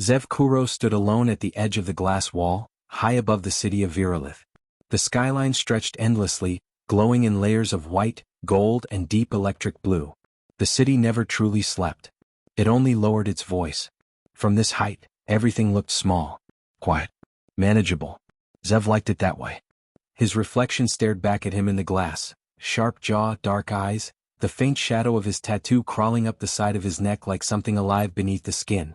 Zev Kuro stood alone at the edge of the glass wall, high above the city of Virolith. The skyline stretched endlessly, glowing in layers of white, gold and deep electric blue. The city never truly slept. It only lowered its voice. From this height, everything looked small, quiet, manageable. Zev liked it that way. His reflection stared back at him in the glass, sharp jaw, dark eyes, the faint shadow of his tattoo crawling up the side of his neck like something alive beneath the skin.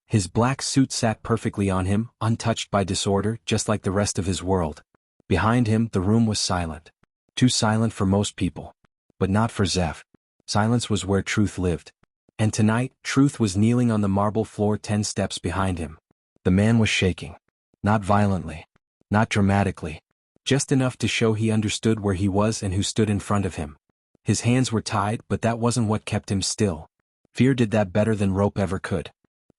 His black suit sat perfectly on him, untouched by disorder, just like the rest of his world. Behind him, the room was silent. Too silent for most people. But not for Zev. Silence was where truth lived. And tonight, truth was kneeling on the marble floor 10 steps behind him. The man was shaking. Not violently. Not dramatically. Just enough to show he understood where he was and who stood in front of him. His hands were tied, but that wasn't what kept him still. Fear did that better than rope ever could.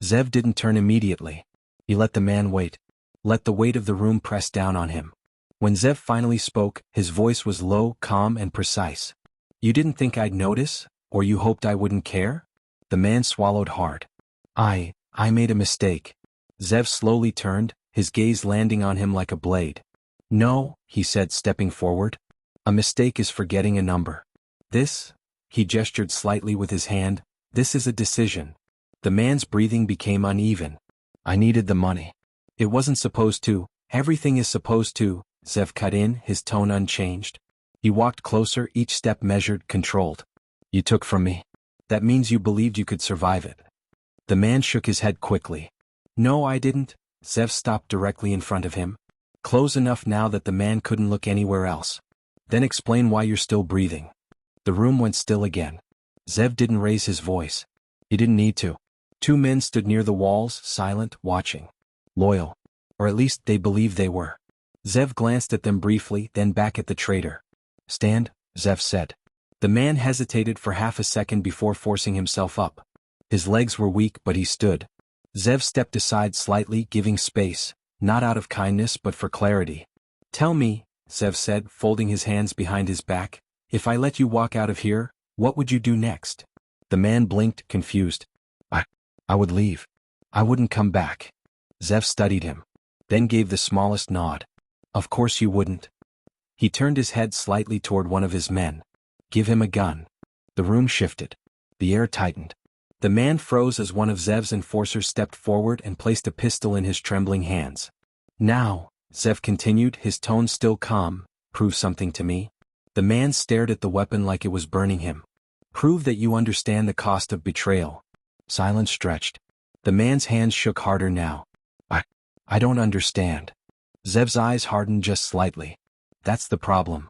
Zev didn't turn immediately. He let the man wait. Let the weight of the room press down on him. When Zev finally spoke, his voice was low, calm and precise. "You didn't think I'd notice? Or you hoped I wouldn't care?" The man swallowed hard. I made a mistake." Zev slowly turned, his gaze landing on him like a blade. "No," he said, stepping forward. "A mistake is forgetting a number. This," he gestured slightly with his hand, "this is a decision." The man's breathing became uneven. "I needed the money. It wasn't supposed to. Everything is supposed to," Zev cut in, his tone unchanged. He walked closer, each step measured, controlled. "You took from me. That means you believed you could survive it." The man shook his head quickly. "No, I didn't." Zev stopped directly in front of him. Close enough now that the man couldn't look anywhere else. "Then explain why you're still breathing." The room went still again. Zev didn't raise his voice. He didn't need to. 2 men stood near the walls, silent, watching. Loyal. Or at least they believed they were. Zev glanced at them briefly, then back at the traitor. "Stand," Zev said. The man hesitated for half a second before forcing himself up. His legs were weak, but he stood. Zev stepped aside slightly, giving space, not out of kindness but for clarity. "Tell me," Zev said, folding his hands behind his back, "if I let you walk out of here, what would you do next?" The man blinked, confused. I would leave. I wouldn't come back." Zev studied him. Then gave the smallest nod. "Of course you wouldn't." He turned his head slightly toward one of his men. "Give him a gun." The room shifted. The air tightened. The man froze as one of Zev's enforcers stepped forward and placed a pistol in his trembling hands. "Now," Zev continued, his tone still calm, "prove something to me." The man stared at the weapon like it was burning him. "Prove that you understand the cost of betrayal." Silence stretched. The man's hands shook harder now. I don't understand." Zev's eyes hardened just slightly. "That's the problem."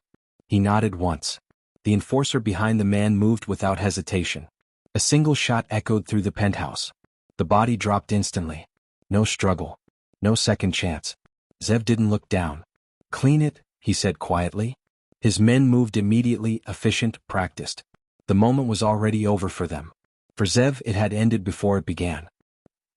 He nodded once. The enforcer behind the man moved without hesitation. A single shot echoed through the penthouse. The body dropped instantly. No struggle. No second chance. Zev didn't look down. "Clean it," he said quietly. His men moved immediately, efficient, practiced. The moment was already over for them. For Zev, it had ended before it began.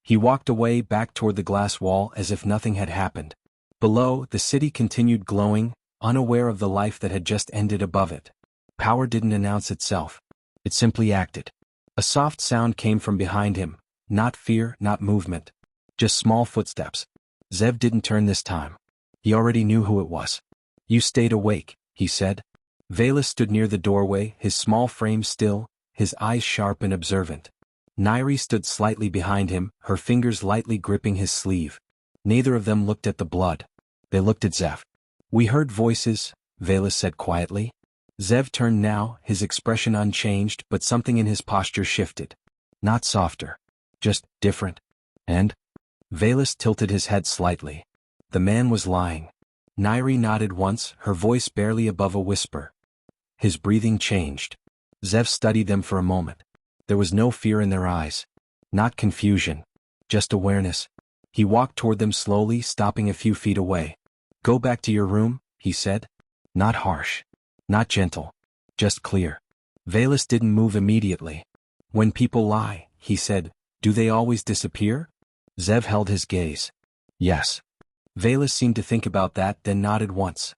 He walked away, back toward the glass wall as if nothing had happened. Below, the city continued glowing, unaware of the life that had just ended above it. Power didn't announce itself. It simply acted. A soft sound came from behind him, not fear, not movement. Just small footsteps. Zev didn't turn this time. He already knew who it was. "You stayed awake," he said. Velas stood near the doorway, his small frame still, his eyes sharp and observant. Nairi stood slightly behind him, her fingers lightly gripping his sleeve. Neither of them looked at the blood. They looked at Zev. "We heard voices," Velas said quietly. Zev turned now, his expression unchanged, but something in his posture shifted. Not softer. Just different. "And?" Velas tilted his head slightly. The man was lying. Nairi nodded once, her voice barely above a whisper. His breathing changed. Zev studied them for a moment. There was no fear in their eyes. Not confusion. Just awareness. He walked toward them slowly, stopping a few feet away. "Go back to your room," he said. Not harsh. Not gentle. Just clear. Velas didn't move immediately. "When people lie," he said, "do they always disappear?" Zev held his gaze. "Yes." Velas seemed to think about that, then nodded once.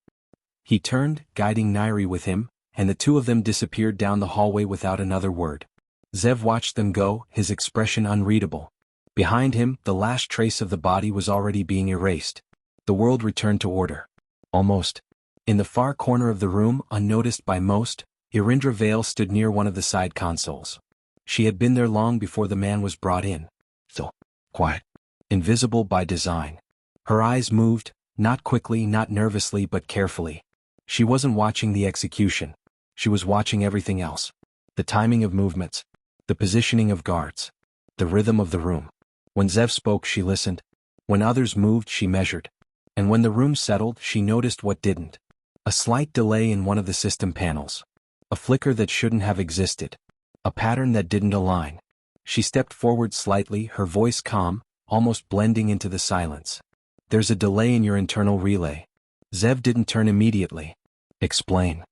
He turned, guiding Nairi with him, and the two of them disappeared down the hallway without another word. Zev watched them go, his expression unreadable. Behind him, the last trace of the body was already being erased. The world returned to order. Almost. In the far corner of the room, unnoticed by most, Irindra Vale stood near one of the side consoles. She had been there long before the man was brought in. So, quiet. Invisible by design. Her eyes moved, not quickly, not nervously, but carefully. She wasn't watching the execution. She was watching everything else. The timing of movements. The positioning of guards. The rhythm of the room. When Zev spoke, she listened. When others moved, she measured. And when the room settled, she noticed what didn't. A slight delay in one of the system panels. A flicker that shouldn't have existed. A pattern that didn't align. She stepped forward slightly, her voice calm, almost blending into the silence. There's a delay in your internal relay. Zev didn't turn immediately. Explain.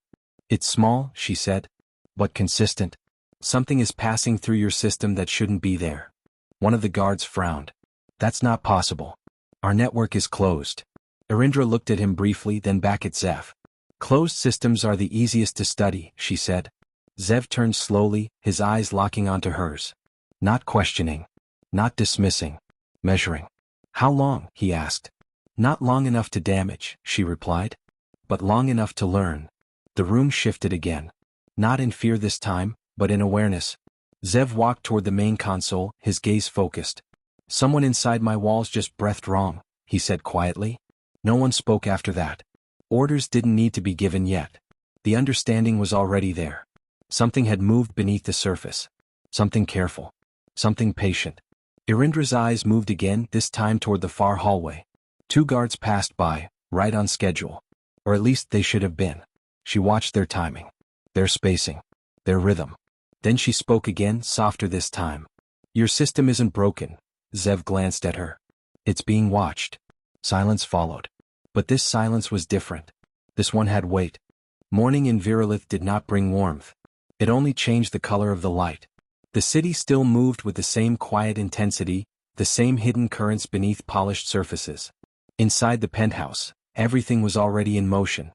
It's small, she said. But consistent. Something is passing through your system that shouldn't be there. One of the guards frowned. That's not possible. Our network is closed. Irindra looked at him briefly, then back at Zev. Closed systems are the easiest to study, she said. Zev turned slowly, his eyes locking onto hers. Not questioning. Not dismissing. Measuring. How long? He asked. Not long enough to damage, she replied. But long enough to learn. The room shifted again. Not in fear this time, but in awareness. Zev walked toward the main console, his gaze focused. Someone inside my walls just breathed wrong, he said quietly. No one spoke after that. Orders didn't need to be given yet. The understanding was already there. Something had moved beneath the surface. Something careful. Something patient. Irindra's eyes moved again, this time toward the far hallway. 2 guards passed by, right on schedule. Or at least they should have been. She watched their timing. Their spacing. Their rhythm. Then she spoke again, softer this time. Your system isn't broken. Zev glanced at her. It's being watched. Silence followed. But this silence was different. This one had weight. Morning in Virulith did not bring warmth. It only changed the color of the light. The city still moved with the same quiet intensity, the same hidden currents beneath polished surfaces. Inside the penthouse, everything was already in motion.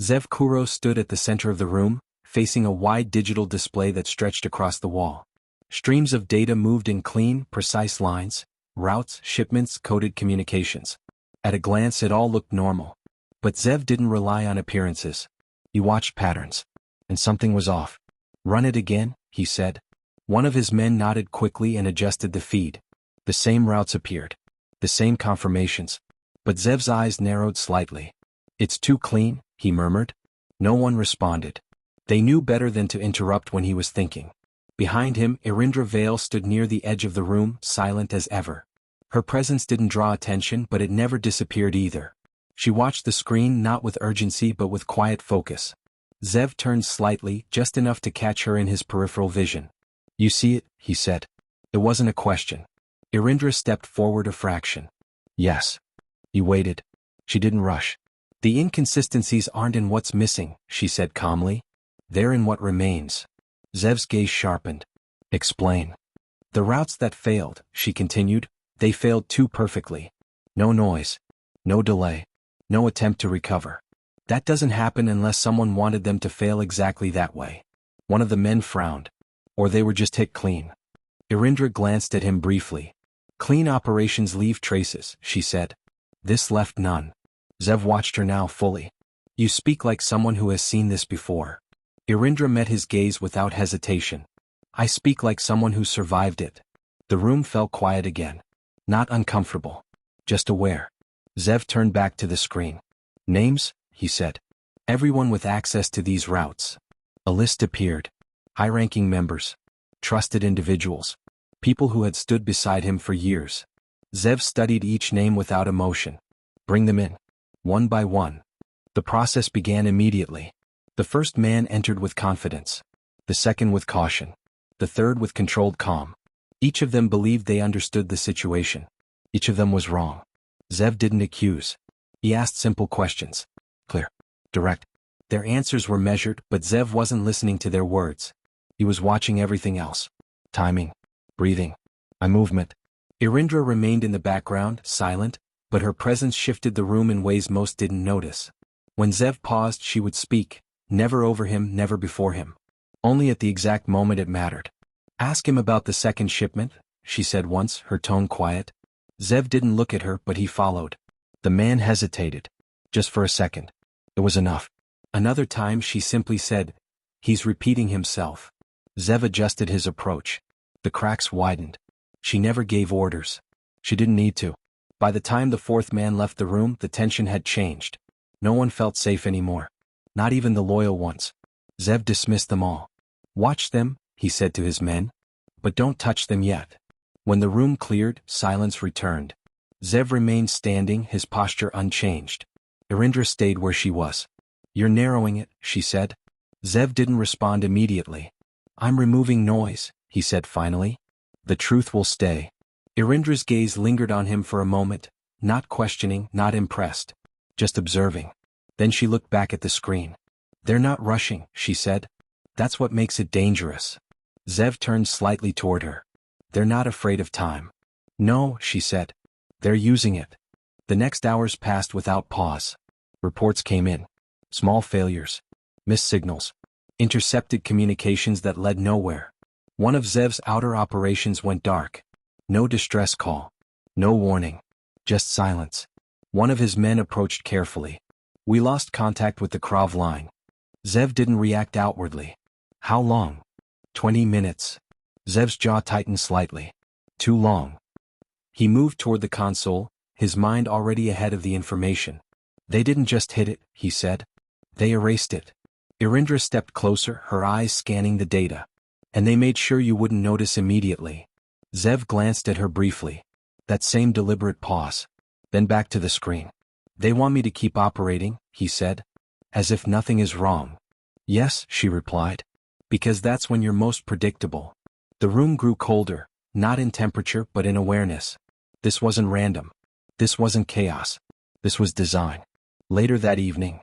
Zev Kuro stood at the center of the room, facing a wide digital display that stretched across the wall. Streams of data moved in clean, precise lines, routes, shipments, coded communications. At a glance it all looked normal. But Zev didn't rely on appearances. He watched patterns. And something was off. Run it again, he said. One of his men nodded quickly and adjusted the feed. The same routes appeared. The same confirmations. But Zev's eyes narrowed slightly. It's too clean, he murmured. No one responded. They knew better than to interrupt when he was thinking. Behind him, Irindra Vale stood near the edge of the room, silent as ever. Her presence didn't draw attention, but it never disappeared either. She watched the screen not with urgency but with quiet focus. Zev turned slightly, just enough to catch her in his peripheral vision. You see it, he said. It wasn't a question. Irindra stepped forward a fraction. Yes. He waited. She didn't rush. The inconsistencies aren't in what's missing, she said calmly. They're in what remains. Zev's gaze sharpened. Explain. The routes that failed, she continued, they failed too perfectly. No noise. No delay. No attempt to recover. That doesn't happen unless someone wanted them to fail exactly that way. One of the men frowned. Or they were just hit clean. Irindra glanced at him briefly. Clean operations leave traces, she said. This left none. Zev watched her now fully. You speak like someone who has seen this before. Irindra met his gaze without hesitation. I speak like someone who survived it. The room fell quiet again. Not uncomfortable. Just aware. Zev turned back to the screen. Names, he said. Everyone with access to these routes. A list appeared. High-ranking members. Trusted individuals. People who had stood beside him for years. Zev studied each name without emotion. Bring them in. One by one. The process began immediately. The first man entered with confidence. The second with caution. The third with controlled calm. Each of them believed they understood the situation. Each of them was wrong. Zev didn't accuse. He asked simple questions. Clear. Direct. Their answers were measured, but Zev wasn't listening to their words. He was watching everything else. Timing. Breathing. Eye movement. Irindra remained in the background, silent, but her presence shifted the room in ways most didn't notice. When Zev paused, she would speak, never over him, never before him. Only at the exact moment it mattered. Ask him about the second shipment, she said once, her tone quiet. Zev didn't look at her, but he followed. The man hesitated. Just for a second. It was enough. Another time she simply said, "He's repeating himself." Zev adjusted his approach. The cracks widened. She never gave orders. She didn't need to. By the time the fourth man left the room, the tension had changed. No one felt safe anymore. Not even the loyal ones. Zev dismissed them all. "Watch them," he said to his men. "But don't touch them yet." When the room cleared, silence returned. Zev remained standing, his posture unchanged. Irindra stayed where she was. "You're narrowing it," she said. Zev didn't respond immediately. "I'm removing noise," he said finally. "The truth will stay." Irindra's gaze lingered on him for a moment, not questioning, not impressed. Just observing. Then she looked back at the screen. "They're not rushing," she said. "That's what makes it dangerous." Zev turned slightly toward her. "They're not afraid of time." "No," she said. "They're using it." The next hours passed without pause. Reports came in. Small failures. Missed signals. Intercepted communications that led nowhere. One of Zev's outer operations went dark. No distress call. No warning. Just silence. One of his men approached carefully. "We lost contact with the Krav line." Zev didn't react outwardly. "How long?" 20 minutes. Zev's jaw tightened slightly. "Too long." He moved toward the console, his mind already ahead of the information. "They didn't just hit it," he said. "They erased it." Irindra stepped closer, her eyes scanning the data. "And they made sure you wouldn't notice immediately." Zev glanced at her briefly. That same deliberate pause. Then back to the screen. "They want me to keep operating," he said. "As if nothing is wrong." "Yes," she replied. "Because that's when you're most predictable." The room grew colder, not in temperature but in awareness. This wasn't random. This wasn't chaos. This was design. Later that evening,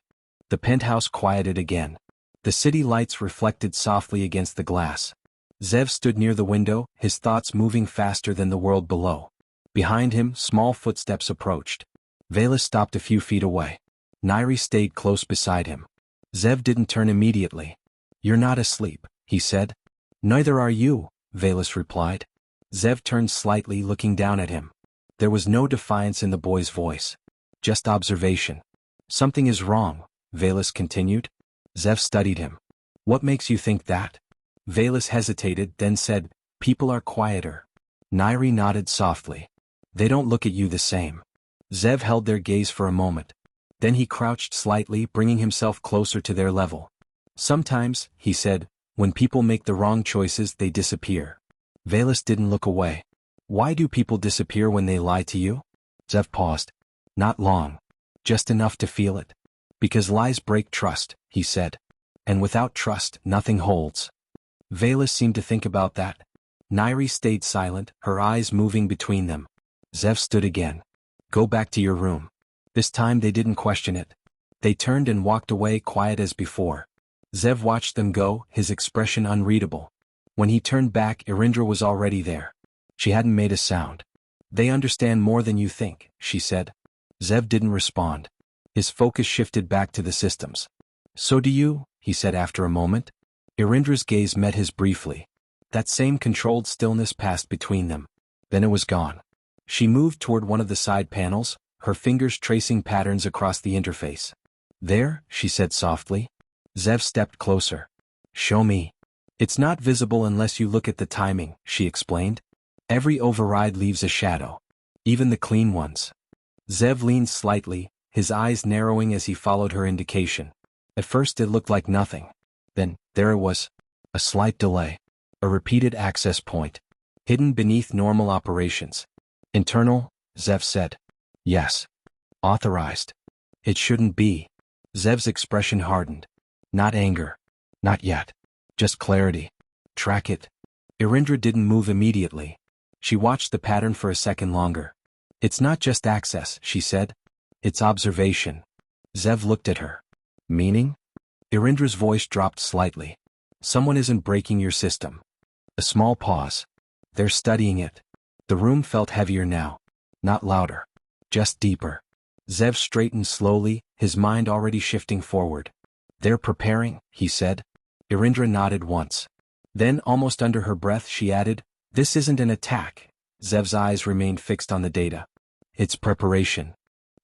the penthouse quieted again. The city lights reflected softly against the glass. Zev stood near the window, his thoughts moving faster than the world below. Behind him, small footsteps approached. Velas stopped a few feet away. Nairi stayed close beside him. Zev didn't turn immediately. "You're not asleep," he said. "Neither are you," Velas replied. Zev turned slightly, looking down at him. There was no defiance in the boy's voice. Just observation. "Something is wrong," Velas continued. Zev studied him. "What makes you think that?" Velas hesitated, then said, "People are quieter." Nairi nodded softly. "They don't look at you the same." Zev held their gaze for a moment. Then he crouched slightly, bringing himself closer to their level. "Sometimes," he said, "when people make the wrong choices, they disappear." Velas didn't look away. "Why do people disappear when they lie to you?" Zev paused. "Not long. Just enough to feel it." "Because lies break trust," he said. "And without trust, nothing holds." Velas seemed to think about that. Nairi stayed silent, her eyes moving between them. Zev stood again. "Go back to your room." This time they didn't question it. They turned and walked away, quiet as before. Zev watched them go, his expression unreadable. When he turned back, Irindra was already there. She hadn't made a sound. "They understand more than you think," she said. Zev didn't respond. His focus shifted back to the systems. "So do you," he said after a moment. Irindra's gaze met his briefly. That same controlled stillness passed between them. Then it was gone. She moved toward one of the side panels, her fingers tracing patterns across the interface. "There," she said softly. Zev stepped closer. "Show me." "It's not visible unless you look at the timing," she explained. "Every override leaves a shadow. Even the clean ones." Zev leaned slightly, his eyes narrowing as he followed her indication. At first it looked like nothing. Then, there it was. A slight delay. A repeated access point. Hidden beneath normal operations. "Internal," Zev said. "Yes." "Authorized." "It shouldn't be." Zev's expression hardened. Not anger. Not yet. Just clarity. "Track it." Irindra didn't move immediately. She watched the pattern for a second longer. "It's not just access," she said. "It's observation." Zev looked at her. "Meaning?" Irindra's voice dropped slightly. "Someone isn't breaking your system." A small pause. "They're studying it." The room felt heavier now. Not louder. Just deeper. Zev straightened slowly, his mind already shifting forward. "They're preparing," he said. Irindra nodded once. Then, almost under her breath, she added, "This isn't an attack, Zev's eyes remained fixed on the data. It's preparation.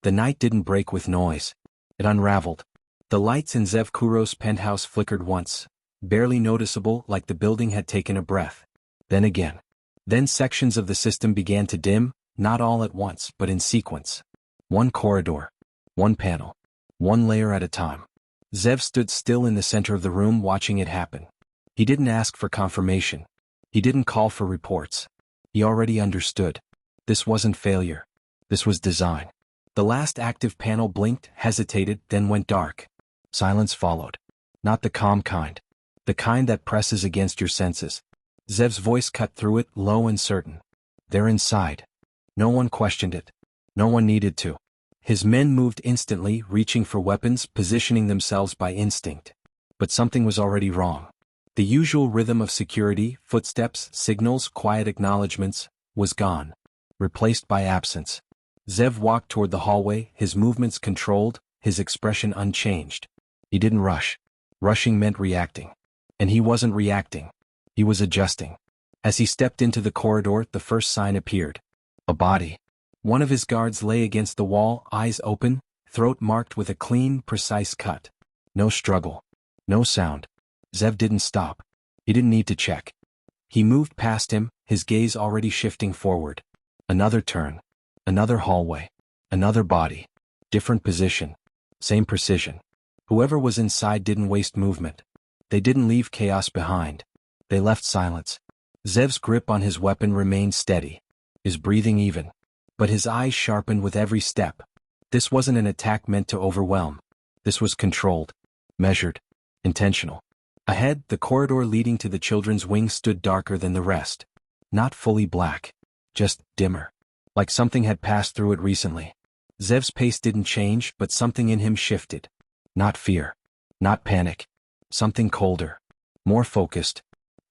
The night didn't break with noise. It unraveled. The lights in Zev Kuro's penthouse flickered once, barely noticeable, like the building had taken a breath. Then again. Then sections of the system began to dim, not all at once, but in sequence. One corridor. One panel. One layer at a time. Zev stood still in the center of the room watching it happen. He didn't ask for confirmation. He didn't call for reports. He already understood. This wasn't failure. This was design. The last active panel blinked, hesitated, then went dark. Silence followed. Not the calm kind. The kind that presses against your senses. Zev's voice cut through it, low and certain. They're inside. No one questioned it. No one needed to. His men moved instantly, reaching for weapons, positioning themselves by instinct. But something was already wrong. The usual rhythm of security, footsteps, signals, quiet acknowledgments, was gone. Replaced by absence. Zev walked toward the hallway, his movements controlled, his expression unchanged. He didn't rush. Rushing meant reacting. And he wasn't reacting. He was adjusting. As he stepped into the corridor, the first sign appeared. A body. One of his guards lay against the wall, eyes open, throat marked with a clean, precise cut. No struggle. No sound. Zev didn't stop. He didn't need to check. He moved past him, his gaze already shifting forward. Another turn. Another hallway. Another body. Different position. Same precision. Whoever was inside didn't waste movement. They didn't leave chaos behind. They left silence. Zev's grip on his weapon remained steady. His breathing even. But his eyes sharpened with every step. This wasn't an attack meant to overwhelm. This was controlled. Measured. Intentional. Ahead, the corridor leading to the children's wing stood darker than the rest. Not fully black. Just dimmer. Like something had passed through it recently. Zev's pace didn't change, but something in him shifted. Not fear. Not panic. Something colder. More focused.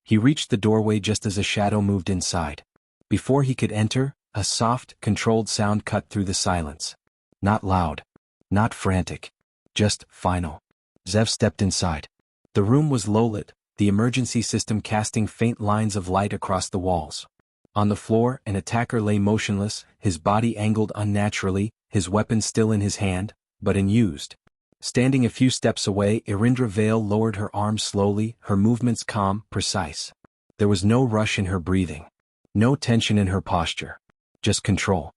He reached the doorway just as a shadow moved inside. Before he could enter, a soft, controlled sound cut through the silence. Not loud. Not frantic. Just final. Zev stepped inside. The room was low-lit, the emergency system casting faint lines of light across the walls. On the floor, an attacker lay motionless, his body angled unnaturally, his weapon still in his hand, but unused. Standing a few steps away, Irindra Vale lowered her arms slowly, her movements calm, precise. There was no rush in her breathing. No tension in her posture. Just control.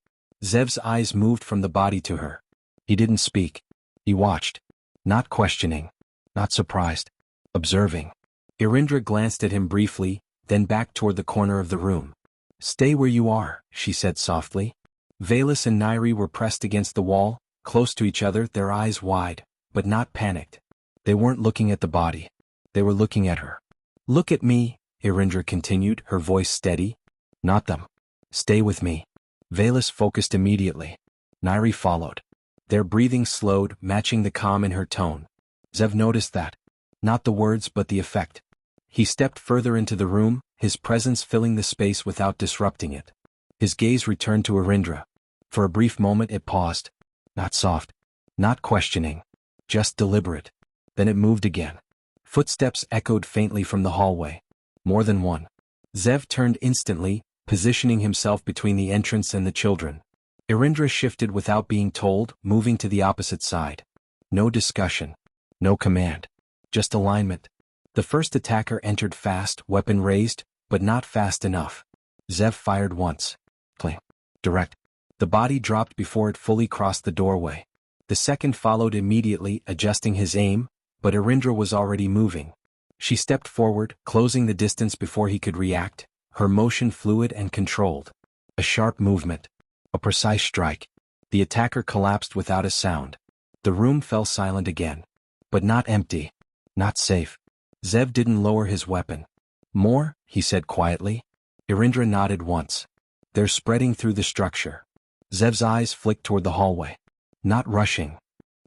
Zev's eyes moved from the body to her. He didn't speak. He watched. Not questioning. Not surprised. Observing. Irindra glanced at him briefly, then back toward the corner of the room. Stay where you are, she said softly. Valus and Nairi were pressed against the wall, close to each other, their eyes wide, but not panicked. They weren't looking at the body. They were looking at her. Look at me, Irindra continued, her voice steady. Not them. Stay with me. Valus focused immediately. Nairi followed. Their breathing slowed, matching the calm in her tone. Zev noticed that. Not the words but the effect. He stepped further into the room, his presence filling the space without disrupting it. His gaze returned to Irindra. For a brief moment it paused. Not soft. Not questioning. Just deliberate. Then it moved again. Footsteps echoed faintly from the hallway. More than one. Zev turned instantly, positioning himself between the entrance and the children. Irindra shifted without being told, moving to the opposite side. No discussion. No command. Just alignment. The first attacker entered fast, weapon raised, but not fast enough. Zev fired once. Cling. Direct. The body dropped before it fully crossed the doorway. The second followed immediately, adjusting his aim, but Irindra was already moving. She stepped forward, closing the distance before he could react, her motion fluid and controlled. A sharp movement. A precise strike. The attacker collapsed without a sound. The room fell silent again. But not empty. Not safe. Zev didn't lower his weapon. More, he said quietly. Irindra nodded once. They're spreading through the structure. Zev's eyes flicked toward the hallway. Not rushing.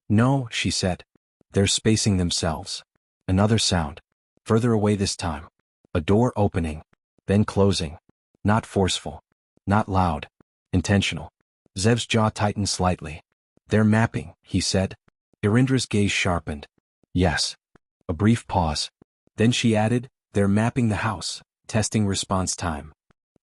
No, she said. They're spacing themselves. Another sound. Further away this time. A door opening. Then closing. Not forceful. Not loud. Intentional. Zev's jaw tightened slightly. They're mapping, he said. Irindra's gaze sharpened. Yes. A brief pause. Then she added, they're mapping the house, testing response time.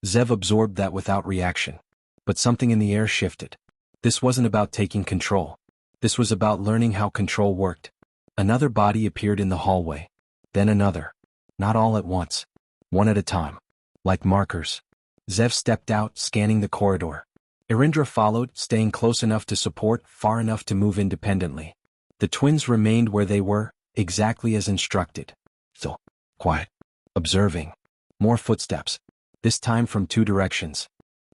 Zev absorbed that without reaction. But something in the air shifted. This wasn't about taking control. This was about learning how control worked. Another body appeared in the hallway. Then another. Not all at once. One at a time. Like markers. Zev stepped out, scanning the corridor. Irindra followed, staying close enough to support, far enough to move independently. The twins remained where they were, exactly as instructed. Still. Quiet. Observing. More footsteps. This time from two directions.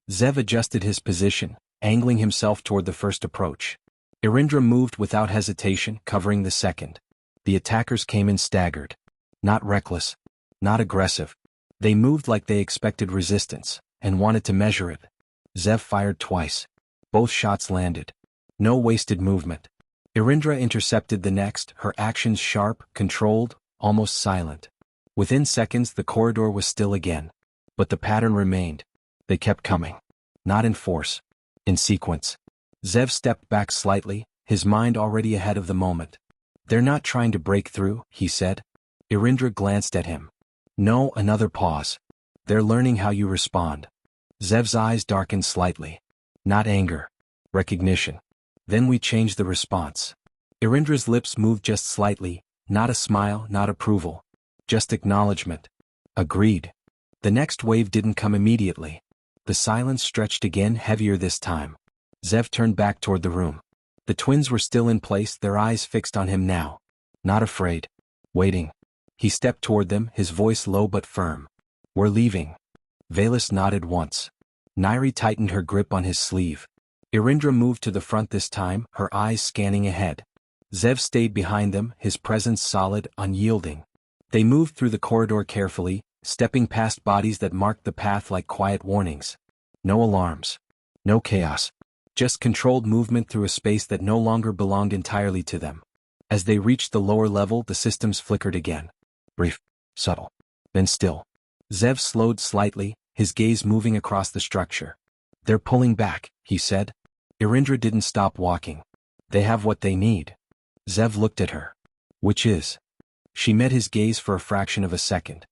Zev adjusted his position, angling himself toward the first approach. Irindra moved without hesitation, covering the second. The attackers came in staggered. Not reckless. Not aggressive. They moved like they expected resistance, and wanted to measure it. Zev fired twice. Both shots landed. No wasted movement. Irindra intercepted the next, her actions sharp, controlled, almost silent. Within seconds the corridor was still again. But the pattern remained. They kept coming. Not in force. In sequence. Zev stepped back slightly, his mind already ahead of the moment. They're not trying to break through, he said. Irindra glanced at him. No, another pause. They're learning how you respond. Zev's eyes darkened slightly. Not anger. Recognition. Then we changed the response. Irindra's lips moved just slightly, not a smile, not approval. Just acknowledgement. Agreed. The next wave didn't come immediately. The silence stretched again, heavier this time. Zev turned back toward the room. The twins were still in place, their eyes fixed on him now. Not afraid. Waiting. He stepped toward them, his voice low but firm. We're leaving. Velas nodded once. Nairi tightened her grip on his sleeve. Irindra moved to the front this time, her eyes scanning ahead. Zev stayed behind them, his presence solid, unyielding. They moved through the corridor carefully, stepping past bodies that marked the path like quiet warnings. No alarms. No chaos. Just controlled movement through a space that no longer belonged entirely to them. As they reached the lower level, the systems flickered again. Brief. Subtle. Then still. Zev slowed slightly, his gaze moving across the structure. They're pulling back, he said. Irindra didn't stop walking. They have what they need. Zev looked at her. Which is? She met his gaze for a fraction of a second.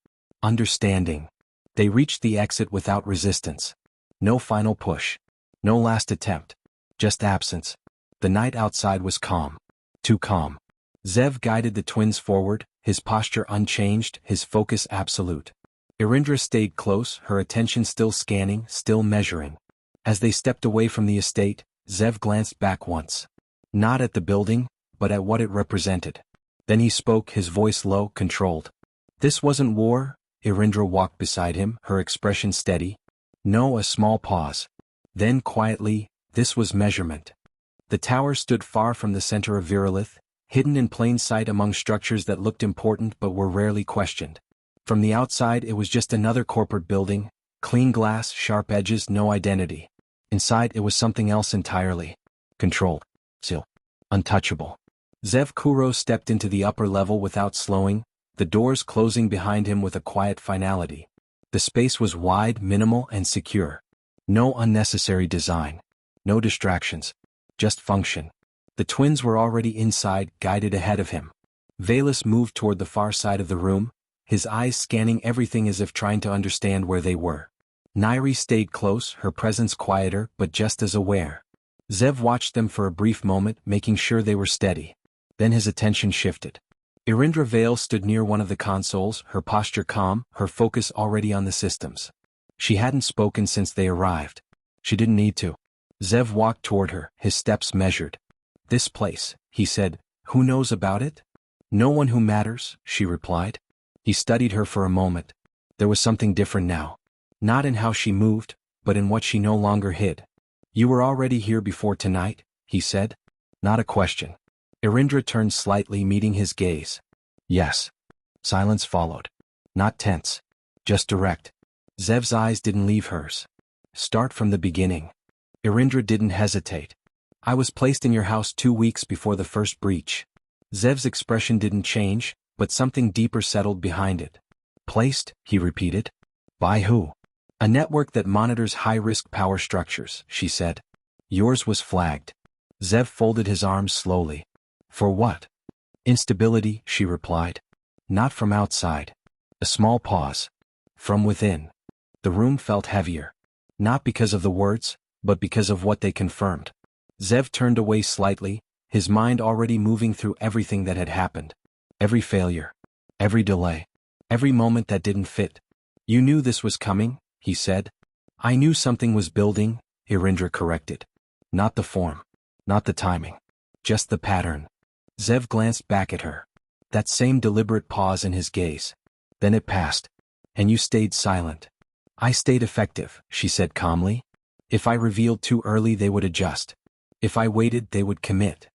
Understanding. They reached the exit without resistance. No final push. No last attempt. Just absence. The night outside was calm. Too calm. Zev guided the twins forward, his posture unchanged, his focus absolute. Irindra stayed close, her attention still scanning, still measuring. As they stepped away from the estate, Zev glanced back once. Not at the building, but at what it represented. Then he spoke, his voice low, controlled. This wasn't war. Irindra walked beside him, her expression steady. No, a small pause. Then quietly, this was measurement. The tower stood far from the center of Virulith, hidden in plain sight among structures that looked important but were rarely questioned. From the outside it was just another corporate building, clean glass, sharp edges, no identity. Inside it was something else entirely. Controlled. Still. Untouchable. Zev Kuro stepped into the upper level without slowing, the doors closing behind him with a quiet finality. The space was wide, minimal, and secure. No unnecessary design. No distractions. Just function. The twins were already inside, guided ahead of him. Velas moved toward the far side of the room, his eyes scanning everything as if trying to understand where they were. Nairi stayed close, her presence quieter, but just as aware. Zev watched them for a brief moment, making sure they were steady. Then his attention shifted. Irindra Vale stood near one of the consoles, her posture calm, her focus already on the systems. She hadn't spoken since they arrived. She didn't need to. Zev walked toward her, his steps measured. This place, he said, who knows about it? No one who matters, she replied. He studied her for a moment. There was something different now. Not in how she moved, but in what she no longer hid. You were already here before tonight, he said. Not a question. Irindra turned slightly, meeting his gaze. Yes. Silence followed. Not tense. Just direct. Zev's eyes didn't leave hers. Start from the beginning. Irindra didn't hesitate. I was placed in your house 2 weeks before the first breach. Zev's expression didn't change, but something deeper settled behind it. Placed, he repeated. By who? A network that monitors high-risk power structures, she said. Yours was flagged. Zev folded his arms slowly. For what? Instability, she replied. Not from outside. A small pause. From within. The room felt heavier. Not because of the words, but because of what they confirmed. Zev turned away slightly, his mind already moving through everything that had happened. Every failure. Every delay. Every moment that didn't fit. You knew this was coming, he said. I knew something was building, Irindra corrected. Not the form. Not the timing. Just the pattern. Zev glanced back at her. That same deliberate pause in his gaze. Then it passed. And you stayed silent. I stayed effective, she said calmly. If I revealed too early they would adjust. If I waited they would commit.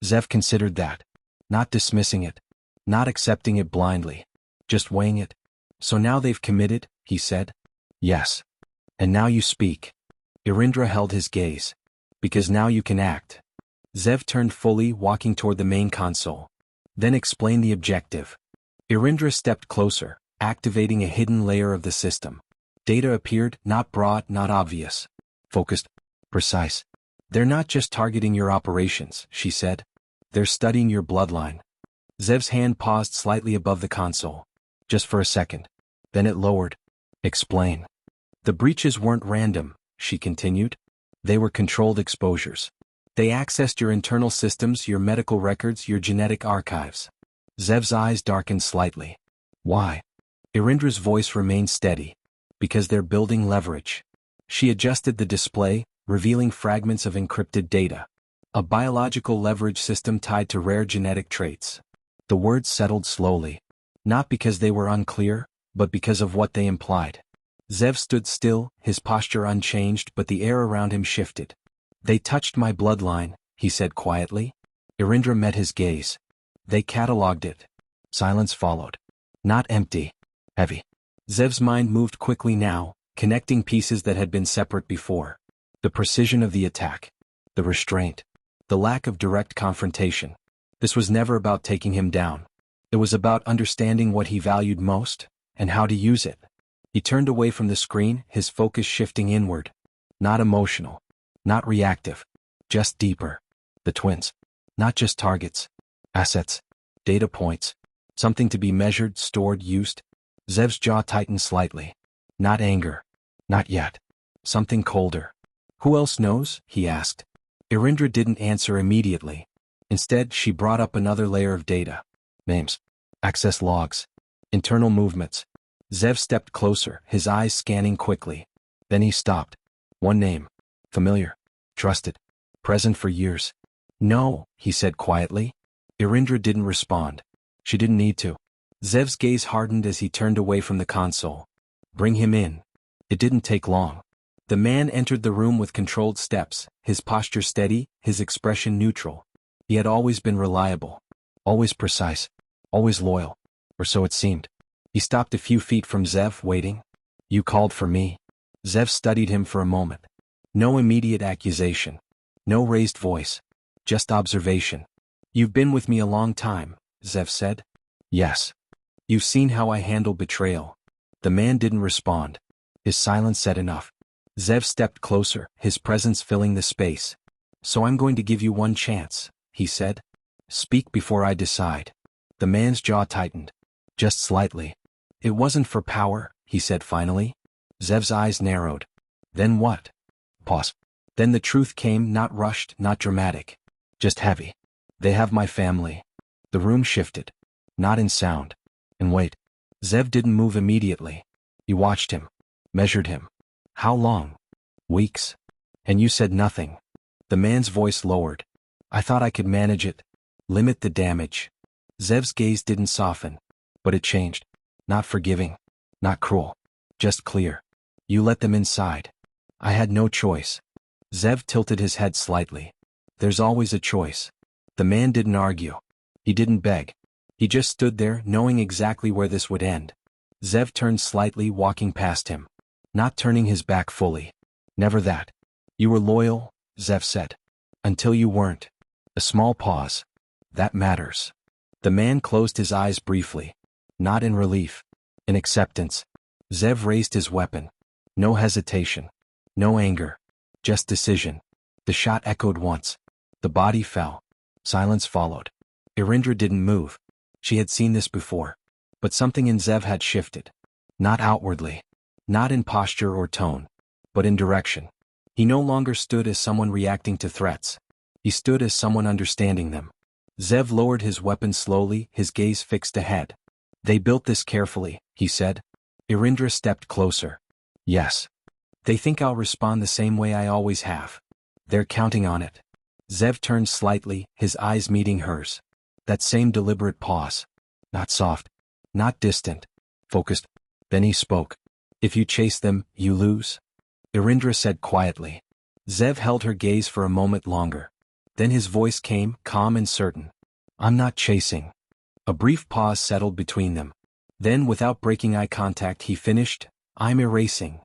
Zev considered that. Not dismissing it. Not accepting it blindly. Just weighing it. So now they've committed, he said. Yes. And now you speak. Irindra held his gaze. Because now you can act. Zev turned fully, walking toward the main console. Then explain the objective. Irindra stepped closer, activating a hidden layer of the system. Data appeared, not broad, not obvious. Focused. Precise. They're not just targeting your operations, she said. They're studying your bloodline. Zev's hand paused slightly above the console. Just for a second. Then it lowered. Explain. The breaches weren't random, she continued. They were controlled exposures. They accessed your internal systems, your medical records, your genetic archives. Zev's eyes darkened slightly. Why? Irindra's voice remained steady. Because they're building leverage. She adjusted the display, revealing fragments of encrypted data. A biological leverage system tied to rare genetic traits. The words settled slowly. Not because they were unclear, but because of what they implied. Zev stood still, his posture unchanged, but the air around him shifted. They touched my bloodline, he said quietly. Irindra met his gaze. They catalogued it. Silence followed. Not empty. Heavy. Zev's mind moved quickly now, connecting pieces that had been separate before. The precision of the attack. The restraint. The lack of direct confrontation. This was never about taking him down. It was about understanding what he valued most, and how to use it. He turned away from the screen, his focus shifting inward. Not emotional. Not reactive. Just deeper. The twins. Not just targets. Assets. Data points. Something to be measured, stored, used. Zev's jaw tightened slightly. Not anger. Not yet. Something colder. Who else knows? He asked. Irindra didn't answer immediately. Instead, she brought up another layer of data. Names. Access logs. Internal movements. Zev stepped closer, his eyes scanning quickly. Then he stopped. One name. Familiar. Trusted. Present for years. No, he said quietly. Irindra didn't respond. She didn't need to. Zev's gaze hardened as he turned away from the console. Bring him in. It didn't take long. The man entered the room with controlled steps, his posture steady, his expression neutral. He had always been reliable. Always precise. Always loyal. Or so it seemed. He stopped a few feet from Zev, waiting. You called for me. Zev studied him for a moment. No immediate accusation. No raised voice. Just observation. You've been with me a long time, Zev said. Yes. You've seen how I handle betrayal. The man didn't respond. His silence said enough. Zev stepped closer, his presence filling the space. So I'm going to give you one chance, he said. Speak before I decide. The man's jaw tightened. Just slightly. It wasn't for power, he said finally. Zev's eyes narrowed. Then what? Pause. Then the truth came, not rushed, not dramatic. Just heavy. They have my family. The room shifted. Not in sound. And wait. Zev didn't move immediately. He watched him. Measured him. How long? Weeks. And you said nothing. The man's voice lowered. I thought I could manage it. Limit the damage. Zev's gaze didn't soften. But it changed. Not forgiving. Not cruel. Just clear. You let them inside. I had no choice. Zev tilted his head slightly. There's always a choice. The man didn't argue. He didn't beg. He just stood there, knowing exactly where this would end. Zev turned slightly, walking past him. Not turning his back fully. Never that. You were loyal, Zev said. Until you weren't. A small pause. That matters. The man closed his eyes briefly. Not in relief. In acceptance. Zev raised his weapon. No hesitation. No anger. Just decision. The shot echoed once. The body fell. Silence followed. Irindra didn't move. She had seen this before. But something in Zev had shifted. Not outwardly. not in posture or tone, but in direction. He no longer stood as someone reacting to threats. He stood as someone understanding them. Zev lowered his weapon slowly, his gaze fixed ahead. They built this carefully, he said. Irindra stepped closer. Yes. They think I'll respond the same way I always have. They're counting on it. Zev turned slightly, his eyes meeting hers. That same deliberate pause. Not soft. Not distant. Focused. Then he spoke. If you chase them, you lose? Irindra said quietly. Zev held her gaze for a moment longer. Then his voice came, calm and certain. I'm not chasing. A brief pause settled between them. Then, without breaking eye contact, he finished, I'm erasing.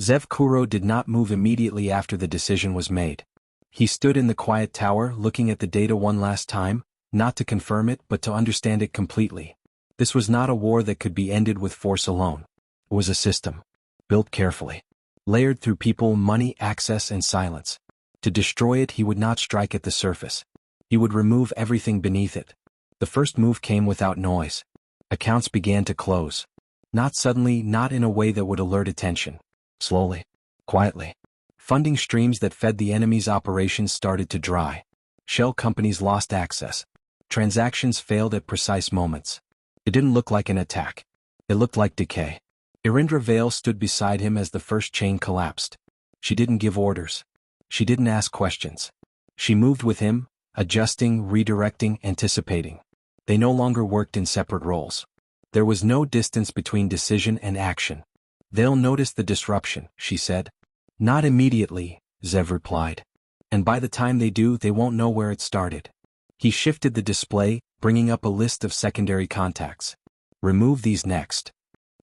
Zev Kuro did not move immediately after the decision was made. He stood in the quiet tower, looking at the data one last time, not to confirm it but to understand it completely. This was not a war that could be ended with force alone. It was a system. Built carefully. Layered through people, money, access, and silence. To destroy it, he would not strike at the surface. He would remove everything beneath it. The first move came without noise. Accounts began to close. Not suddenly, not in a way that would alert attention. Slowly. Quietly. Funding streams that fed the enemy's operations started to dry. Shell companies lost access. Transactions failed at precise moments. It didn't look like an attack. It looked like decay. Irindra Vale stood beside him as the first chain collapsed. She didn't give orders. She didn't ask questions. She moved with him, adjusting, redirecting, anticipating. They no longer worked in separate roles. There was no distance between decision and action. They'll notice the disruption, she said. Not immediately, Zev replied. And by the time they do, they won't know where it started. He shifted the display, bringing up a list of secondary contacts. Remove these next.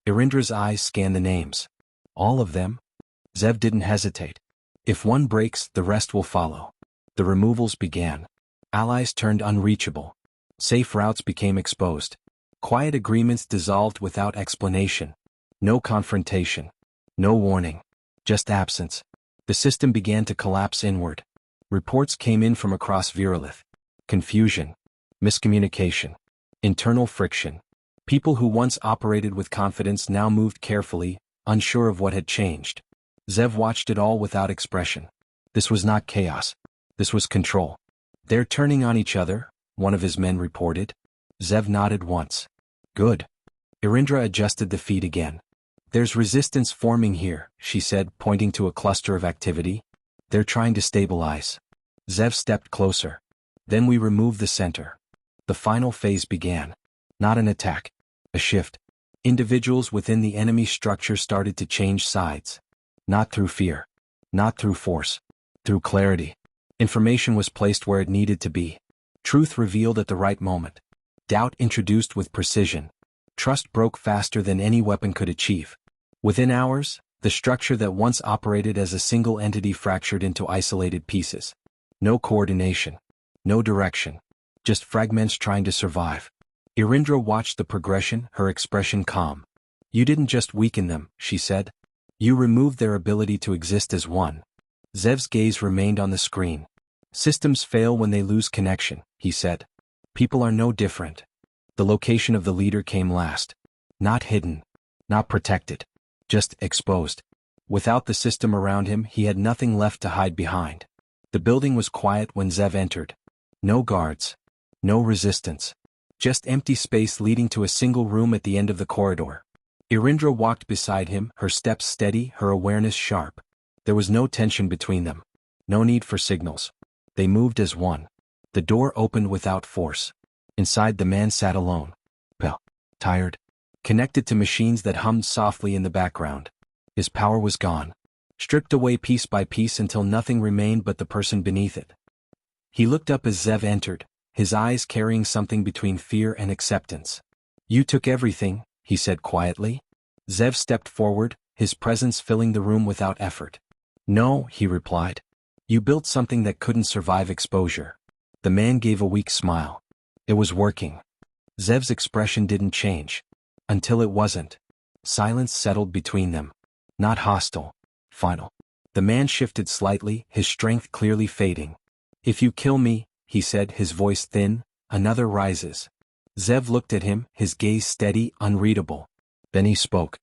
Irindra's eyes scanned the names. All of them? Zev didn't hesitate. If one breaks, the rest will follow. The removals began. Allies turned unreachable. Safe routes became exposed. Quiet agreements dissolved without explanation. No confrontation. No warning. Just absence. The system began to collapse inward. Reports came in from across Virulith. Confusion. Miscommunication. Internal friction. People who once operated with confidence now moved carefully, unsure of what had changed. Zev watched it all without expression. This was not chaos. This was control. They're turning on each other, one of his men reported. Zev nodded once. Good. Irindra adjusted the feed again. There's resistance forming here, she said, pointing to a cluster of activity. They're trying to stabilize. Zev stepped closer. Then we removed the center. The final phase began. Not an attack. A shift. Individuals within the enemy structure started to change sides. Not through fear. Not through force. Through clarity. Information was placed where it needed to be. Truth revealed at the right moment. Doubt introduced with precision. Trust broke faster than any weapon could achieve. Within hours, the structure that once operated as a single entity fractured into isolated pieces. No coordination. No direction. Just fragments trying to survive. Irindra watched the progression, her expression calm. You didn't just weaken them, she said. You removed their ability to exist as one. Zev's gaze remained on the screen. Systems fail when they lose connection, he said. People are no different. The location of the leader came last. Not hidden. Not protected. Just exposed. Without the system around him, he had nothing left to hide behind. The building was quiet when Zev entered. No guards. No resistance. Just empty space leading to a single room at the end of the corridor. Irindra walked beside him, her steps steady, her awareness sharp. There was no tension between them. No need for signals. They moved as one. The door opened without force. Inside, the man sat alone. Pale. Tired. Connected to machines that hummed softly in the background. His power was gone. Stripped away piece by piece until nothing remained but the person beneath it. He looked up as Zev entered, his eyes carrying something between fear and acceptance. You took everything, he said quietly. Zev stepped forward, his presence filling the room without effort. No, he replied. You built something that couldn't survive exposure. The man gave a weak smile. It was working. Zev's expression didn't change. Until it wasn't. Silence settled between them. Not hostile. Final. The man shifted slightly, his strength clearly fading. If you kill me, he said, his voice thin, another rises. Zev looked at him, his gaze steady, unreadable. Then he spoke.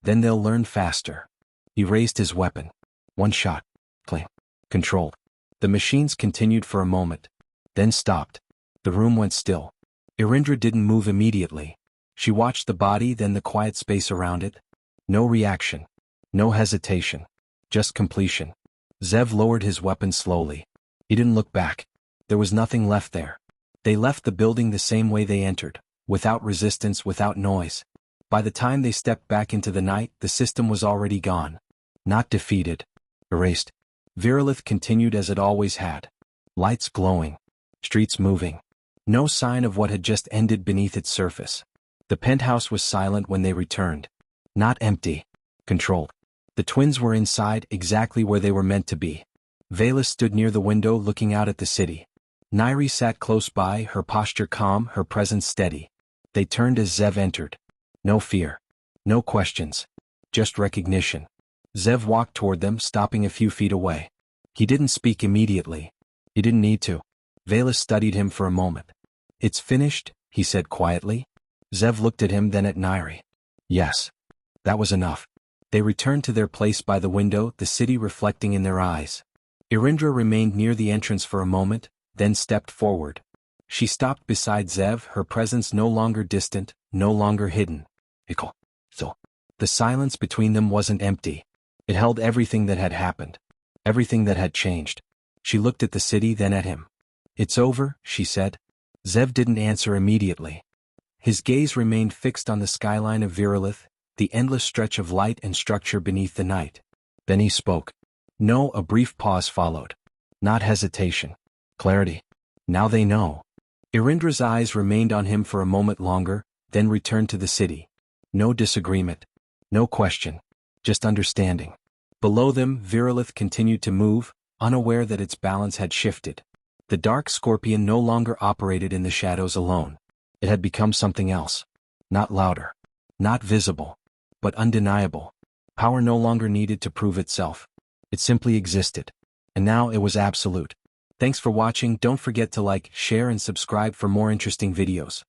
Then they'll learn faster. He raised his weapon. One shot. Cling. Controlled. The machines continued for a moment, then stopped. The room went still. Irindra didn't move immediately. She watched the body, then the quiet space around it. No reaction. No hesitation. Just completion. Zev lowered his weapon slowly. He didn't look back. There was nothing left there. They left the building the same way they entered, without resistance, without noise. By the time they stepped back into the night, the system was already gone. Not defeated. Erased. Virulith continued as it always had. Lights glowing. Streets moving. No sign of what had just ended beneath its surface. The penthouse was silent when they returned. Not empty. Controlled. The twins were inside, exactly where they were meant to be. Velas stood near the window looking out at the city. Nairi sat close by, her posture calm, her presence steady. They turned as Zev entered. No fear. No questions. Just recognition. Zev walked toward them, stopping a few feet away. He didn't speak immediately. He didn't need to. Velas studied him for a moment. "It's finished," he said quietly. Zev looked at him, then at Nairi. Yes. That was enough. They returned to their place by the window, the city reflecting in their eyes. Irindra remained near the entrance for a moment, then stepped forward. She stopped beside Zev, her presence no longer distant, no longer hidden. The silence between them wasn't empty. It held everything that had happened. Everything that had changed. She looked at the city, then at him. "It's over," she said. Zev didn't answer immediately. His gaze remained fixed on the skyline of Virulith, the endless stretch of light and structure beneath the night. Then he spoke. No, a brief pause followed. Not hesitation. Clarity. Now they know. Irindra's eyes remained on him for a moment longer, then returned to the city. No disagreement. No question. Just understanding. Below them, Virulith continued to move, unaware that its balance had shifted. The dark scorpion no longer operated in the shadows alone. It had become something else. Not louder. Not visible. But undeniable. Power no longer needed to prove itself. It simply existed. And now it was absolute. Thanks for watching. Don't forget to like, share and subscribe for more interesting videos.